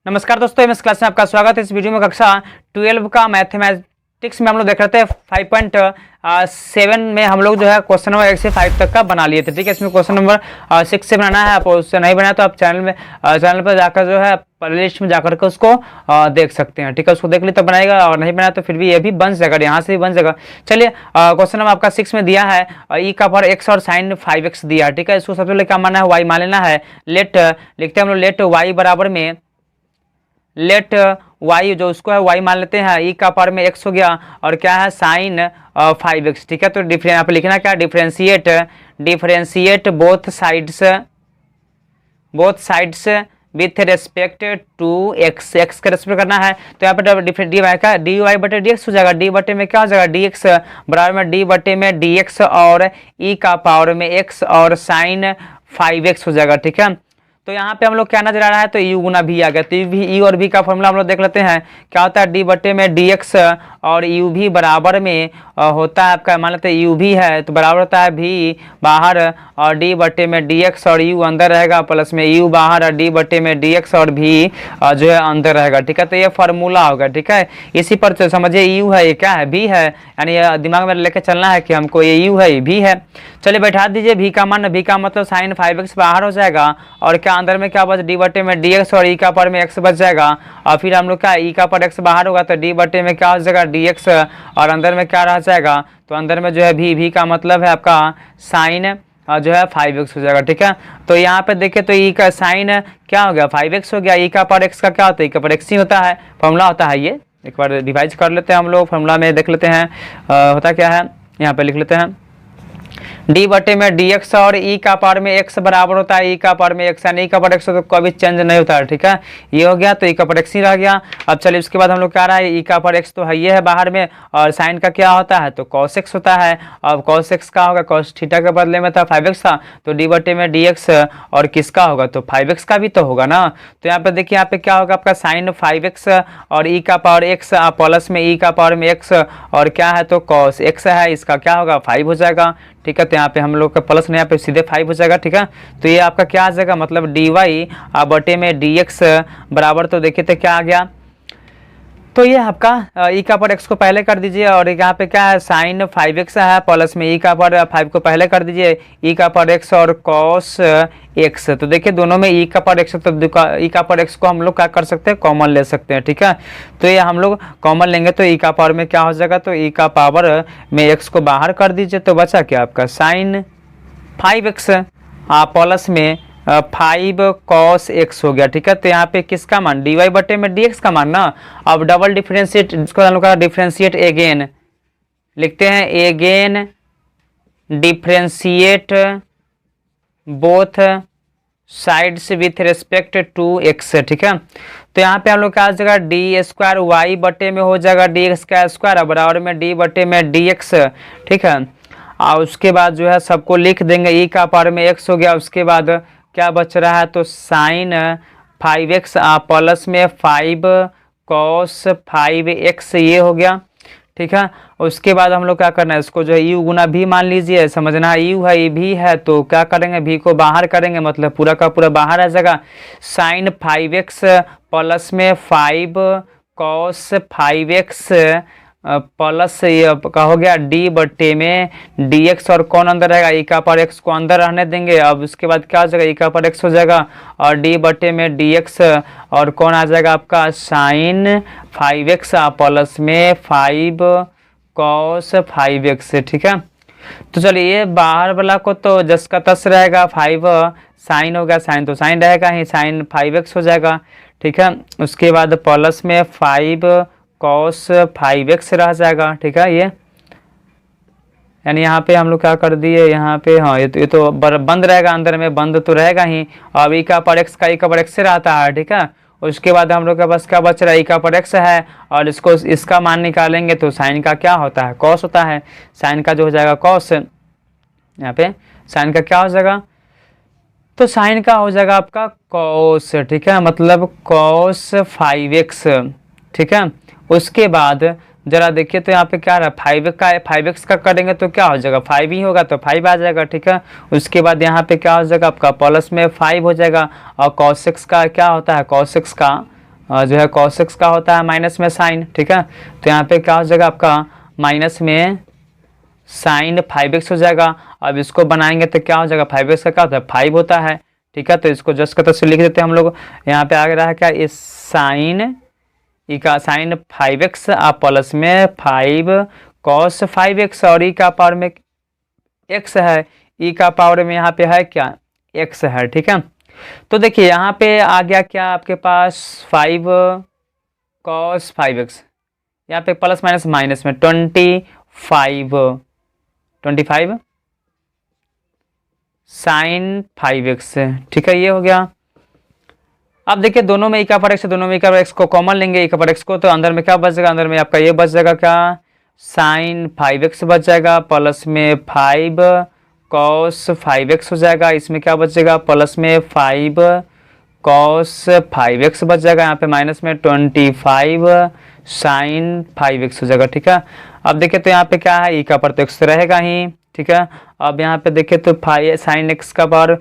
नमस्कार दोस्तों, MS class में आपका स्वागत है। इस वीडियो में कक्षा 12 का मैथमेटिक्स में हम लोग देख रहे थे 5.7 में हम लोग जो है क्वेश्चन नंबर 1 से 5 तक का बना लिए थे। ठीक है, इसमें क्वेश्चन नंबर 6 से बनाना है। आप उससे नहीं बनाया तो आप चैनल पर जाकर जो है प्लेलिस्ट में जाकर के उसको देख सकते हैं। ठीक है, उसको देख ली तब बनाएगा, और नहीं बनाया तो फिर भी ये भी बन जाएगा, यहाँ से भी बन जाएगा। चलिए, क्वेश्चन नंबर आपका 6 में दिया है ई का पावर x और साइन 5x दिया है। ठीक है, इसको सबसे पहले क्या मानना है, y मान लेना है। लेट लिखते हैं हम लोग, लेट y बराबर में लेट y जो उसको है y मान लेते हैं, ई का पावर में x हो गया और क्या है साइन 5x। ठीक है, तो यहाँ पे लिखना क्या, differentiate both sides with respect to x के रेस्पेक्ट करना है। तो यहाँ पे डी वाई का डी वाई बटे डी एक्स हो जाएगा। डी बटे में क्या हो जाएगा, डी एक्स बराबर में डी बटे में डी एक्स और ई का पावर में x और साइन 5x हो जाएगा। ठीक है, तो यहाँ पे हम लोग क्या नजर आ रहा है, तो यू गुना भी आ गया। तो यू और भी का फॉर्मूला हम लोग देख लेते हैं क्या होता है, डी बटे में डी एक्स और यू भी बराबर में होता है आपका, मान लेते हैं यू भी है तो बराबर होता है भी बाहर और डी बटे में डी एक्स और यू अंदर रहेगा, प्लस में यू बाहर और डी बटे में डी एक्स और भी जो है अंदर रहेगा। ठीक है, तो ये फार्मूला होगा। ठीक है, इसी पर तो समझिए यू है, ये क्या है, भी है, यानी ये दिमाग में लेके चलना है कि हमको ये यू है, ये भी है। चलिए बैठा दीजिए, भी का मान, भी का मतलब साइन 5x बाहर हो जाएगा और क्या अंदर में क्या बच, डी बटे में डी एक्स और ई का पर में एक्स बच जाएगा। और फिर हम लोग क्या, ई का पर एक्स बाहर होगा तो डी बटे में क्या हो जाएगा, डी एक्स और अंदर में क्या रह जाएगा, तो अंदर में जो है भी का मतलब है आपका साइन जो है 5x हो जाएगा। ठीक है, तो यहाँ पे देखिए तो ई का साइन क्या हो गया, 5x हो गया। ई का पर एक्स का क्या होता है, ई का पर एक्स ही होता है, फॉर्मूला होता है। ये एक बार रिवाइज कर लेते हैं हम लोग, फॉर्मूला में देख लेते हैं होता क्या है, यहाँ पे लिख लेते हैं डी बटे में डी एक्स और ई का पावर में एक्स बराबर होता है ई का पावर में एक्स, यानी ई का पावर एक्स तो कभी चेंज नहीं होता है। ठीक है, ये हो गया तो ई का पावर एक्स ही रह गया। अब चलिए उसके बाद हम लोग क्या रहा है, ई का पावर एक्स तो है ये है बाहर में, और साइन का क्या होता है, तो कॉस एक्स होता है। अब कॉस एक्स का होगा, कॉस थीटा के बदले में था 5x था, तो डी बटे में डी एक्स और किसका होगा, तो 5x का भी तो होगा ना। तो यहाँ पे देखिए, यहाँ पे क्या होगा आपका साइन 5x और ई का पावर एक्स प्लस में ई का पावर में एक्स और क्या है, तो कॉस एक्स है, इसका क्या होगा 5 हो जाएगा। ठीक है, तो यहाँ पे हम लोग का प्लस नहीं, यहाँ पे सीधे 5 हो जाएगा। ठीक है, तो ये आपका क्या आ जाएगा, मतलब डी वाई बटे में डी एक्स बराबर, तो देखिए तो क्या आ गया, तो ये आपका ई का पर एक्स को पहले कर दीजिए और यहाँ पे क्या है साइन 5x है, प्लस में ई का पर 5 को पहले कर दीजिए, ई का पर एक्स और कॉस एक्स। तो देखिए दोनों में ई का पर एक्स, तो ई का पर एक्स को हम लोग क्या कर सकते हैं, कॉमन ले सकते हैं। ठीक है, तो ये हम लोग कॉमन लेंगे तो ई का पावर में क्या हो जाएगा, तो ई का पावर में एक्स को बाहर कर दीजिए, तो बचा क्या आपका साइन 5x प्लस में 5 cos x हो गया। ठीक है, तो यहाँ पे किसका मान, डी वाई बटे में डी एक्स का मान ना। अब डबल डिफरेंशिएट, इसको हम लोग का डिफरेंशिएट एगेन लिखते हैं, again differentiate both sides with respect to x. ठीक है, तो यहाँ पे हम लोग क्या आ जाएगा, डी स्क्वायर वाई बटे में हो जाएगा डी एक्स का स्क्वायर बराबर में डी बटे में डी एक्स। ठीक है, और उसके बाद जो है सबको लिख देंगे, ई का पावर में एक्स हो गया, उसके बाद क्या बच रहा है, तो साइन 5x प्लस में 5 cos 5x ये हो गया। ठीक है, उसके बाद हम लोग क्या करना है, इसको जो है यू गुना भी मान लीजिए, समझना है यू है, ये भी है, तो क्या करेंगे, भी को बाहर करेंगे, मतलब पूरा का पूरा बाहर आ जाएगा। साइन 5x प्लस में 5 cos 5x प्लस ये का हो गया डी बटे में डी एक्स, और कौन अंदर रहेगा, ई का पर एक्स को अंदर रहने देंगे। अब उसके बाद क्या हो जाएगा, ई का पर एक्स हो जाएगा और डी बटे में डी एक्स और कौन आ जाएगा आपका साइन 5x प्लस में 5 cos 5x। ठीक है, तो चलिए ये बाहर वाला को तो जस का तस रहेगा, 5 साइन हो गया, साइन तो साइन रहेगा ही, साइन 5x हो जाएगा। ठीक है, उसके बाद प्लस में 5 cos 5x रह जाएगा। ठीक है, ये यानी यहाँ पे हम लोग क्या कर दिए, यहाँ पे हाँ ये तो बंद रहेगा, अंदर में बंद तो रहेगा ही। अब ई का पर एक्स का ई का पर एक्स से रहता है। ठीक है, उसके बाद हम लोग के पास क्या बच रहा है, ई का पर एक्स है और इसको इसका मान निकालेंगे तो साइन का क्या होता है, कॉस होता है। साइन का जो हो जाएगा कॉस, यहाँ पे साइन का क्या हो जाएगा, तो साइन का हो जाएगा आपका कॉस। ठीक है, मतलब कॉस 5x। ठीक है, उसके बाद जरा देखिए तो यहाँ पे क्या रहा, 5x का करेंगे तो क्या हो जाएगा, 5 ही होगा तो 5 आ जाएगा। ठीक है, उसके बाद यहाँ पे क्या हो जाएगा आपका प्लस में 5 हो जाएगा और cos x का क्या होता है, cos x का जो है cos x का होता है माइनस में साइन, ठीक है। तो यहाँ पे क्या हो जाएगा आपका माइनस में साइन 5x हो जाएगा। अब इसको बनाएंगे तो क्या हो जाएगा 5x का क्या होता है 5 होता है, ठीक है। तो इसको जस्ट का तस्वीर लिख देते हैं हम लोग। यहाँ पे आ रहा है क्या इस साइन ई का साइन 5x आप प्लस में 5 cos 5x और ई का पावर में x है, ई का पावर में यहाँ पे है क्या x है, ठीक है। तो देखिए यहाँ पे आ गया क्या आपके पास 5 cos 5x, यहाँ पे प्लस माइनस माइनस में 25 साइन 5x, ठीक है। ये हो गया। अब देखिए दोनों में ई का पावर x, दोनों में ई का पावर x को कॉमन लेंगे, ई का पावर x को, तो अंदर में क्या बच जाएगा, अंदर में आपका ये बच जाएगा क्या साइन 5x बच जाएगा, प्लस में 5 cos 5x हो जाएगा। इसमें क्या बचेगा प्लस में 5 cos 5x बच जाएगा, यहाँ पे माइनस में 25 साइन 5x हो जाएगा, ठीक है। अब देखिए तो यहाँ पे क्या है ई का पावर तो x रहेगा ही, ठीक है। अब यहाँ पे देखिए तो 5 साइन x का पावर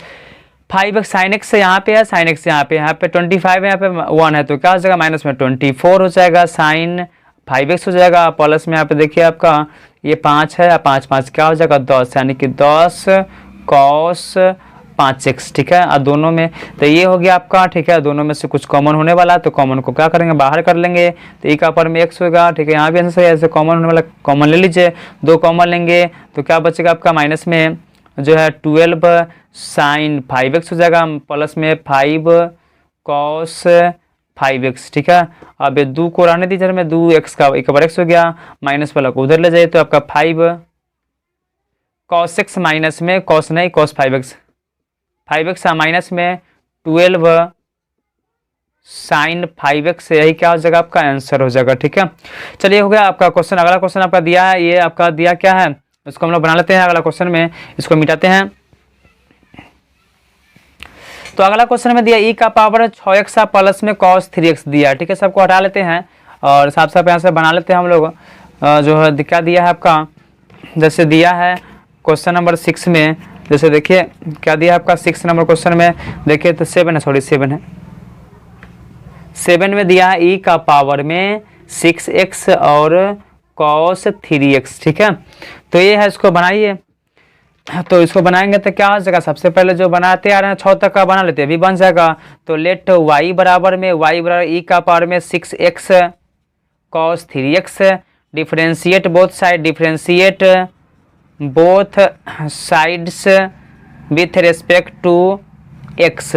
5x साइन x यहाँ पे है, साइन x यहाँ पे 25 है, यहाँ पे 1 है, तो क्या हो जाएगा माइनस में 24 हो जाएगा साइन 5x हो जाएगा। प्लस में यहाँ पे देखिए आपका ये 5 है, 5 5 क्या हो जाएगा 10, यानी कि 10 cos 5x, ठीक है। और दोनों में तो ये हो गया आपका, ठीक है। दोनों में से कुछ कॉमन होने वाला है तो कॉमन को क्या करेंगे बाहर कर लेंगे, तो ई का पावर में x होगा, ठीक है। यहाँ भी आंसर ऐसे कॉमन होने वाला कॉमन ले लीजिए, 2 कॉमन लेंगे तो क्या बचेगा आपका माइनस में जो है 12 साइन 5x हो जाएगा, प्लस में 5 cos 5x, ठीक है। अब ये 2 को रहने दीजिए में 2x का एक बार x हो गया, माइनस वाला को उधर ले जाइए तो आपका 5 cos x माइनस में cos नहीं cos 5x माइनस में 12 साइन 5x, यही क्या हो जाएगा आपका आंसर हो जाएगा, ठीक है। चलिए हो गया आपका क्वेश्चन। अगला क्वेश्चन आपका दिया है, ये आपका दिया क्या है इसको हम लोग बना लेते हैं अगला क्वेश्चन में, इसको मिटाते हैं। तो अगला क्वेश्चन में दिया ई का पावर 6x प्लस में cos 3x दिया, ठीक है। सबको हटा लेते हैं और साफ साफ यहाँ से बना लेते हैं हम लोग। जो है क्या दिया है आपका, जैसे दिया है क्वेश्चन नंबर 6 में, जैसे देखिए क्या दिया है आपका 6 नंबर क्वेश्चन में, देखिए तो 7 है, सॉरी 7 है। 7 में दिया है ई का पावर में 6x और cos 3x, ठीक है। तो ये है, इसको बनाइए। तो इसको बनाएंगे तो क्या हो जाएगा, सबसे पहले जो बनाते आ रहे हैं 6 तक का बना लेते हैं, अभी बन जाएगा। तो लेट y बराबर में y बराबर ई का पावर में 6x cos 3x, differentiate both side, differentiate both sides with respect to x।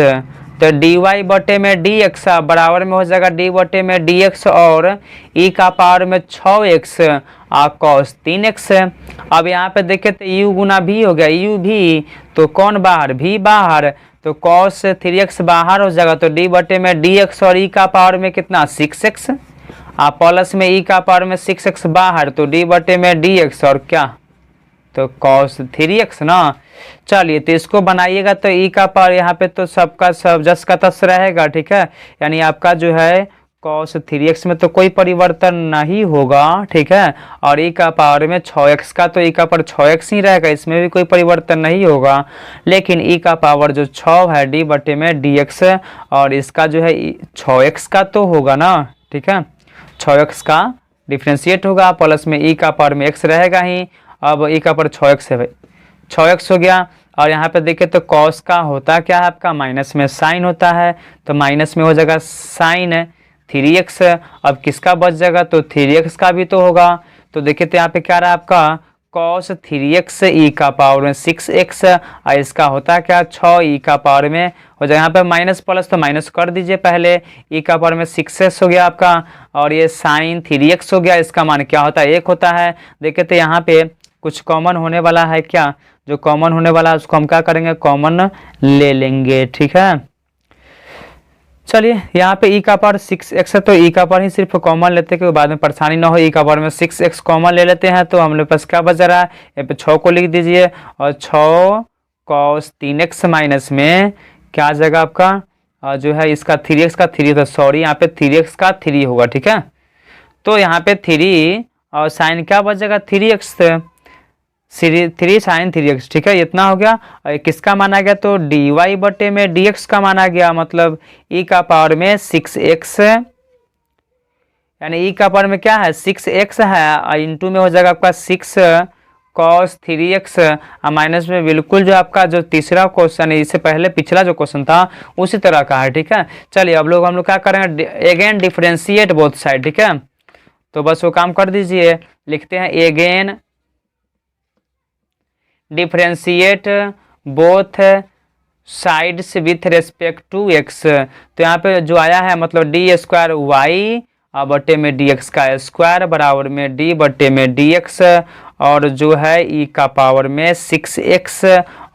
तो dy बटे में dx बराबर में हो जाएगा d बटे में dx और ई का पावर में 6x cos 3x। अब यहाँ पे देखे तो u गुना v हो गया, u भी तो कौन बाहर v बाहर, तो cos 3x बाहर हो जाएगा, तो d बटे में dx और ई का पावर में कितना 6x, प्लस में ई का पावर में 6x बाहर, तो d बटे में dx और क्या तो cos 3x ना। चलिए तो इसको बनाइएगा तो ई का पावर यहाँ पे तो सबका सब जस का तस रहेगा, ठीक है। यानी आपका जो है cos 3x में तो कोई परिवर्तन नहीं होगा, ठीक है। और ई का पावर में 6x का तो ई का पावर 6x ही रहेगा, इसमें भी कोई परिवर्तन नहीं होगा। लेकिन ई का पावर जो 6 है d बटे में dx और इसका जो है 6x का तो होगा ना, ठीक है। 6x का डिफ्रेंशिएट होगा, प्लस में ई का पावर में x रहेगा ही। अब ई का पावर 6x है भाई, 6x हो गया। और यहाँ पे देखिए तो cos का होता क्या है आपका माइनस में साइन होता है, तो माइनस में हो जाएगा साइन 3x। अब किसका बच जाएगा तो 3x का भी तो होगा। तो देखिए तो यहाँ पे क्या रहा आपका cos 3x ई का पावर में 6x और इसका होता है क्या 6 ई का पावर में हो जाएगा। यहाँ पे माइनस प्लस तो माइनस कर दीजिए पहले, ई का पावर में 6x हो गया आपका और ये साइन 3x हो गया। इसका मान क्या होता है 1 होता है। देखिए तो यहाँ पे कुछ कॉमन होने वाला है, क्या जो कॉमन होने वाला है उसको हम क्या करेंगे कॉमन ले लेंगे, ठीक है। चलिए यहाँ पे ई का पावर 6x है तो ई का पावर ही सिर्फ कॉमन लेते हैं क्योंकि बाद में परेशानी ना हो। ई का पावर में 6x कॉमन ले लेते हैं, तो हम लोग पास क्या बच रहा है, यहाँ पे 6 को लिख दीजिए और 6 cos 3x माइनस में क्या आ जाएगा आपका जो है इसका 3x का 3, तो सॉरी यहाँ पे 3x का 3 होगा, ठीक है। तो यहाँ पे 3 और साइन क्या बच जाएगा 3x, 3 साइन 3x, ठीक है। इतना हो गया। और किसका माना गया तो dy बटे में dx का माना गया, मतलब ई का पावर में 6x यानी ई का पावर में क्या है 6x है और इंटू में हो जाएगा आपका 6 cos 3x और माइनस में बिल्कुल जो आपका जो तीसरा क्वेश्चन है इससे पहले पिछला जो क्वेश्चन था उसी तरह का है। ठीक है, चलिए अब हम लोग क्या करेंगे, अगेन डिफरेंशिएट बोथ साइड। ठीक है, तो बस वो काम कर दीजिए, लिखते हैं again differentiate both sides with respect to x। तो यहाँ पे जो आया है मतलब डी स्क्वायर वाई बटे में डी एक्स का स्क्वायर बराबर में डी बटे में डी एक्स और जो है ई का पावर में 6x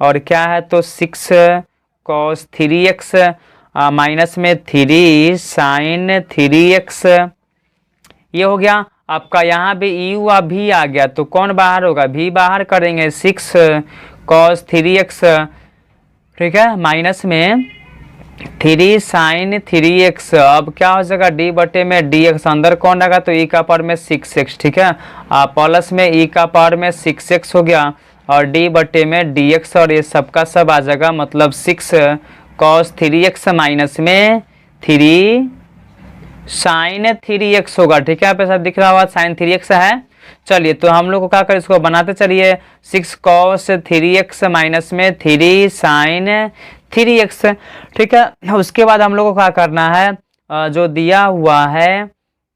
और क्या है तो 6 cos 3x माइनस में 3 sin 3x। ये हो गया आपका, यहाँ भी यू भी आ गया तो कौन बाहर होगा, भी बाहर करेंगे 6 cos 3x। ठीक है, माइनस में 3 sin 3x। अब क्या हो जाएगा डी बटे में dx, अंदर कौन रहेगा तो ई का पावर में 6x। ठीक है, प्लस में ई का पावर में 6x हो गया और डी बटे में dx और ये सबका सब आ जाएगा मतलब 6 cos 3x माइनस में 3 sin 3x होगा। ठीक है, यहाँ पे सब दिख रहा होगा sin 3x है। चलिए तो हम लोग को क्या करें, इसको बनाते चलिए 6 cos 3x माइनस में 3 sin 3x। ठीक है, उसके बाद हम लोग को क्या करना है, जो दिया हुआ है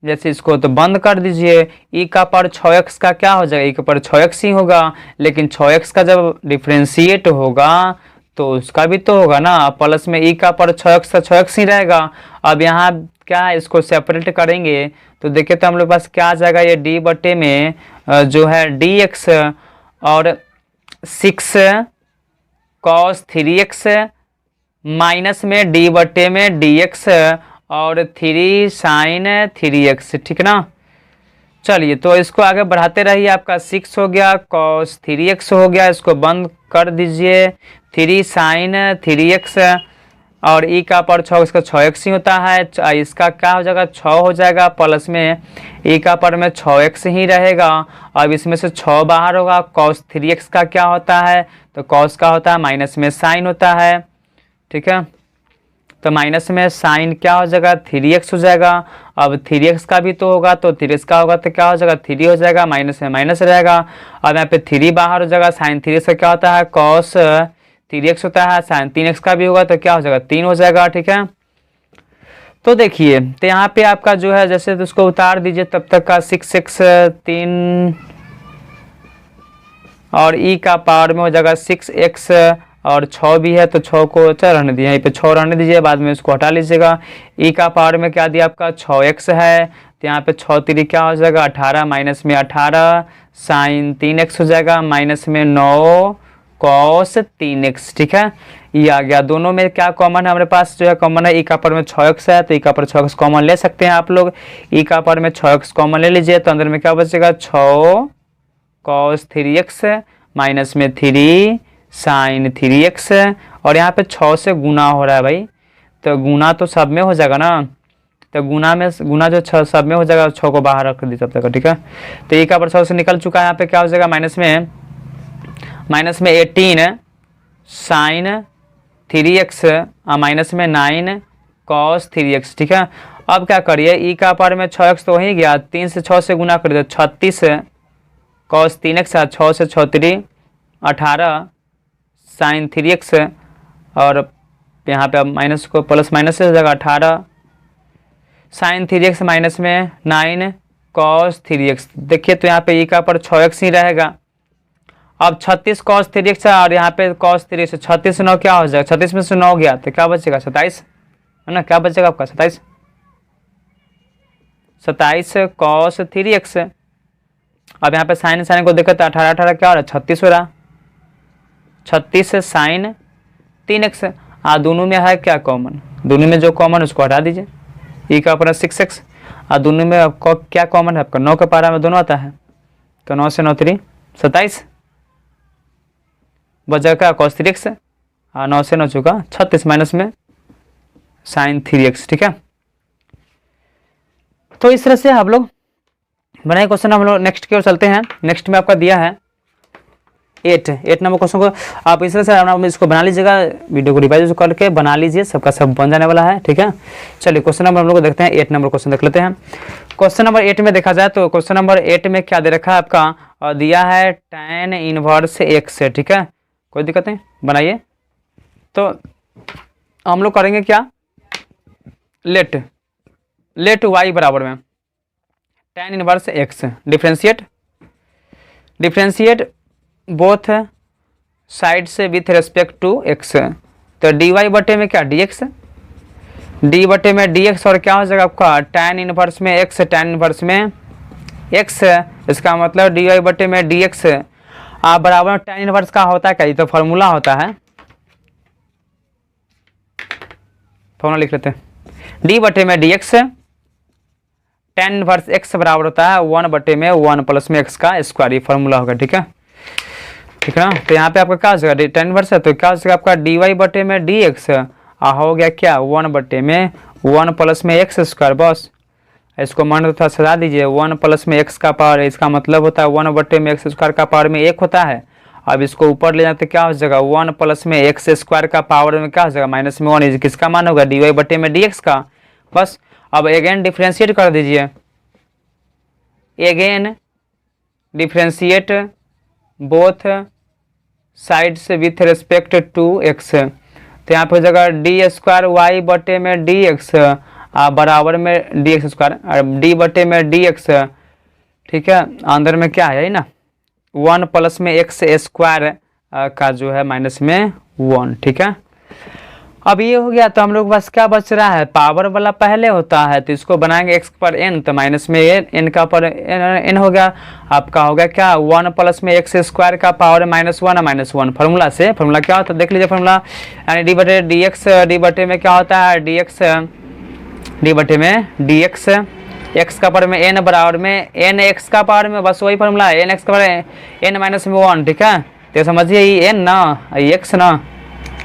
जैसे इसको तो बंद कर दीजिए। ई का पावर 6x का क्या हो जाएगा, ई का पावर 6x ही होगा, लेकिन 6x का जब डिफ्रेंशिएट होगा तो उसका भी तो होगा ना, प्लस में ई का पावर 6x का 6x ही रहेगा। अब यहाँ क्या है, इसको सेपरेट करेंगे तो देखिए तो हम लोग पास क्या आ जाएगा, ये डी बटे में जो है dx और 6 cos 3x माइनस में डी बटे में dx और 3 sin 3x। ठीक ना, चलिए तो इसको आगे बढ़ाते रहिए। आपका 6 हो गया cos 3x हो गया, इसको बंद कर दीजिए 3 sin 3x और ई का पावर 6 इसका 6x ही होता है, इसका क्या हो जाएगा 6 हो जाएगा, प्लस में ई का पावर में 6x ही रहेगा। अब इसमें से 6 बाहर होगा, cos 3x का क्या होता है तो cos का होता है माइनस में sin होता है। ठीक है, तो माइनस में sin क्या हो जाएगा 3x हो जाएगा। अब 3x का भी तो होगा तो 3x का होगा तो क्या हो जाएगा 3 हो जाएगा, माइनस में माइनस रहेगा। अब यहाँ पे 3 बाहर हो जाएगा, sin 3x का क्या होता है cos 3x होता है, sin 3x का भी होगा तो क्या हो जाएगा 3 हो जाएगा। ठीक है, तो देखिए तो यहाँ पे आपका जो है जैसे तो उसको उतार दीजिए तब तक का 6x 3 और ई का पावर में हो जाएगा 6x और 6 भी है तो 6 को चल रहने दीजिए, यहीं पे 6 रहने दीजिए, बाद में उसको हटा लीजिएगा। ई का पावर में क्या दिया आपका 6x है तो यहाँ पे 6 3 क्या हो जाएगा 18 माइनस में 18 sin 3x हो जाएगा, माइनस में 9 cos 3x। ठीक है, ये आ गया। दोनों में क्या कॉमन है हमारे पास, जो है कॉमन है ई का पावर में 6x है तो ई का पावर 6x कॉमन ले सकते हैं आप लोग। ई का पावर में 6x कॉमन ले लीजिए तो अंदर में क्या बचेगा 6 cos 3x माइनस में 3 sin 3x और यहाँ पे 6 से गुना हो रहा है भाई, तो गुना तो सब में हो जाएगा ना, तो गुना जो 6 सब में हो जाएगा 6 को बाहर रख दी तब तक। ठीक है, तो ई का पावर 6 से निकल चुका है, यहाँ पे क्या हो जाएगा माइनस में 18 sin 3x माइनस में 9 cos 3x। ठीक है, अब क्या करिए ई का पावर में 6x तो वही गया, 3 से 6 से गुना कर दिया 36 cos 3x 6 से 6 3 18 sin 3x और यहाँ पे अब माइनस को प्लस माइनस से हो जाएगा 18 sin 3x माइनस में 9 cos 3x। देखिए तो यहाँ पे ई का पावर 6x ही रहेगा। अब 36 cos 3x और यहाँ पे cos 3x, 36 से 9 क्या हो जाएगा, 36 में से 9 गया तो क्या बचेगा 27 है ना, क्या बचेगा आपका 27 cos 3x। अब यहाँ पे साइन को देखो तो 18 18 क्या हो रहा है 36 हो रहा, 36 sin 3x। दोनों में है क्या कॉमन, दोनों में जो कॉमन उसको हटा दीजिए, ई का पावर 6x और दोनों में आपको क्या कॉमन है आपका 9 के पारा में दोनों आता है तो 9 से 9 3 27 बचा क्या cos 3x और 9 से 9 चुका 36 माइनस में sin 3x। ठीक है, तो इस तरह से आप लोग बनाए क्वेश्चन। हम लोग नेक्स्ट की ओर चलते हैं। नेक्स्ट में आपका दिया है 8 नंबर क्वेश्चन को आप इस तरह से आप इसको बना लीजिएगा, वीडियो को रिवाइज करके बना लीजिए, सबका सब बन जाने वाला है, ठीक है। चलिए क्वेश्चन नंबर हम लोग देखते हैं, 8 नंबर क्वेश्चन देख लेते हैं। क्वेश्चन नंबर 8 में देखा जाए तो क्वेश्चन नंबर 8 में क्या दे रखा है आपका, और दिया है tan इनवर्स x, ठीक है, कोई दिक्कत नहीं, बनाइए। तो हम लोग करेंगे क्या, लेट y बराबर में tan inverse x, differentiate both side से विथ रेस्पेक्ट टू x। तो dy बटे में क्या dx, d बटे में dx, और क्या हो जाएगा आपका tan इनवर्स में x, tan इनवर्स में x, इसका मतलब dy बटे में dx आप बराबर में tan इनवर्स का होता है क्या, ये तो फॉर्मूला होता है, फॉर्मूला लिख लेते हैं, d बटे में dx tan इनवर्स x बराबर होता है 1 बटे में 1 प्लस में x का स्क्वायर, ये फॉर्मूला होगा, ठीक है, ठीक है ना। तो यहाँ पे आपका क्या हो जाएगा, tan इनवर्स है तो क्या हो जाएगा आपका dy बटे में dx हो गया क्या 1 बटे में 1 प्लस में x स्क्वायर, बस इसको मान तो थोड़ा सजा दीजिए, 1 प्लस में x का पावर, इसका मतलब होता है 1 बटे में x स्क्वायर का पावर में 1 होता है। अब इसको ऊपर ले जाते क्या हो जाएगा 1 प्लस में x स्क्वायर का पावर में क्या हो जाएगा माइनस में 1, किसका मान होगा dy बटे में dx का, बस। अब अगेन डिफ्रेंशिएट कर दीजिए, again differentiate both sides with respect to x। तो यहाँ पे हो जाएगा डी स्क्वायर वाई बटे में डी एक्स बराबर में डी एक्स स्क्वायर, डी बटे में डी एक्स, ठीक है, अंदर में क्या है ना 1 प्लस में एक्स स्क्वायर का जो है माइनस में 1, ठीक है। अब ये हो गया, तो हम लोग के पास क्या बच रहा है, पावर वाला पहले होता है तो इसको बनाएंगे x पर n, तो माइनस में n का पर n हो गया, आपका हो गया क्या 1 प्लस में x स्क्वायर का पावर -1 फार्मूला से, फार्मूला क्या होता है देख लीजिए, फार्मूला यानी डी बटे डी एक्स, डी बटे में क्या होता है डी एक्स, डी बटे में डी एक्स, एक्स का पावर में n बराबर में n x का पावर में, बस वही फार्मूला है, n x का पावर n माइनस में 1, ठीक है, तो समझिए ये n ना x ना,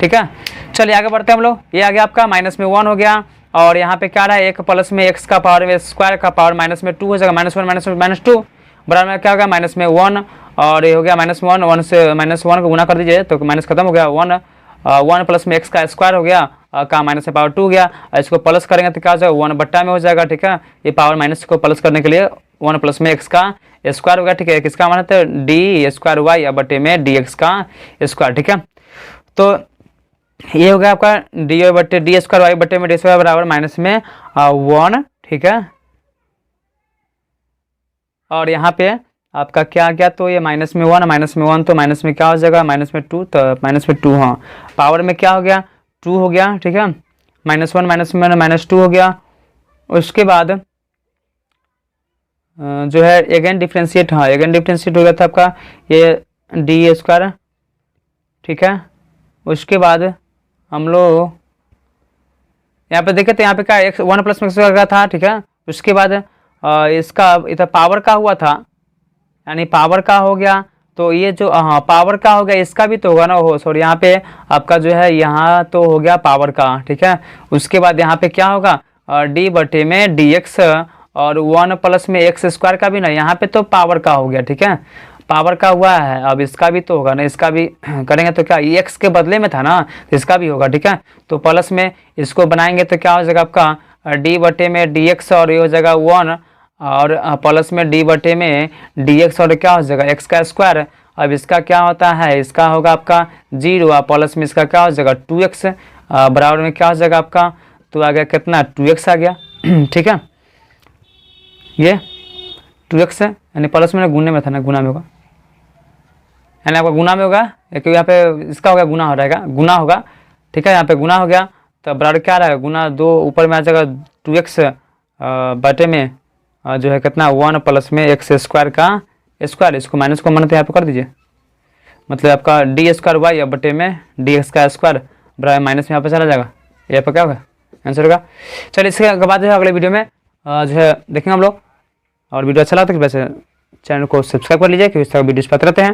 ठीक है। चलिए आगे बढ़ते हैं हम लोग, ये आ गया आपका माइनस में 1 हो गया, और यहाँ पे क्या रहा है 1 प्लस में x का पावर में स्क्वायर का पावर माइनस में 2 हो जाएगा, -1 -2 बराबर में क्या होगा माइनस में 1, और ये हो गया -1 से -1 को गुना कर दीजिए तो माइनस खत्म हो गया, 1 प्लस में x का स्क्वायर हो गया का माइनस में पावर 2 हो गया, इसको प्लस करेंगे तो क्या हो जाएगा 1 बट्टा में हो जाएगा, ठीक है, ये पावर माइनस को प्लस करने के लिए 1 प्लस में x का स्क्वायर हो गया, ठीक है, किसका मान है डी स्क्वायर वाई बटे में डी एक्स का स्क्वायर, ठीक है। तो ये हो गया आपका डी बटे डी स्क्वायर वाई बटे में डी स्क्वायर बराबर माइनस में 1, ठीक है, और यहाँ पे आपका क्या गया, तो ये माइनस में 1 तो माइनस में क्या हो जाएगा माइनस में 2, तो माइनस में 2, हाँ पावर में क्या हो गया 2 हो गया, ठीक है, -1 माइनस में -2 हो गया। उसके बाद जो है अगेन डिफ्रेंशिएट, हाँ अगेन डिफ्रेंशिएट हो गया था आपका ये डी स्क्वायर, ठीक है। उसके बाद हम लोग यहाँ पे देखे तो यहाँ पे क्या 1 प्लस में का था, ठीक है। उसके बाद इसका इधर पावर का हुआ था, यानी पावर का हो गया, तो ये जो हाँ पावर का हो गया, इसका भी तो होगा ना, हो सॉरी यहाँ पे आपका जो है यहाँ तो हो गया पावर का, ठीक है। उसके बाद यहाँ पे क्या होगा डी बटे में डी एक्स, और 1 प्लस में एक्स स्क्वायर का भी ना, यहाँ पे तो पावर का हो गया, ठीक है, पावर का हुआ है, अब इसका भी तो होगा ना, इसका भी करेंगे तो क्या ये एक्स के बदले में था ना, तो इसका भी होगा, ठीक है। तो प्लस में इसको बनाएंगे तो क्या हो जाएगा आपका डी बटे में डी एक्स, और ये हो जाएगा 1, और प्लस में डी बटे में डी एक्स, और क्या हो जाएगा एक्स का स्क्वायर। अब इसका क्या होता है, इसका होगा आपका 0, और प्लस में इसका क्या हो जाएगा 2x बराबर में क्या हो जाएगा आपका, तो आ गया कितना 2x आ गया, ठीक है, ये 2x है, यानी प्लस में गुने में था ना, गुना में होगा, यानी आपका गुना में होगा, क्योंकि यहाँ पे इसका होगा गुना हो रहेगा, गुना होगा, ठीक है, यहाँ पे गुना हो गया, तो बराबर क्या रहेगा गुना 2 ऊपर में आ जाएगा 2x बटे में जो है कितना 1 प्लस में एक्स स्क्वायर का स्क्वायर, इसको माइनस को मन तो यहाँ पे कर दीजिए, मतलब आपका डी स्क्वायर वाई बटे में डी एक्स का स्क्वायर बराबर माइनस में यहाँ पे चला जाएगा, यहाँ पर क्या होगा आंसर होगा। चलिए इसके बाद जो है अगले वीडियो में जो है देखेंगे हम लोग, और वीडियो अच्छा लगा तो वैसे चैनल को सब्सक्राइब कर लीजिए, क्योंकि इस तरह वीडियोस पाते रहते हैं।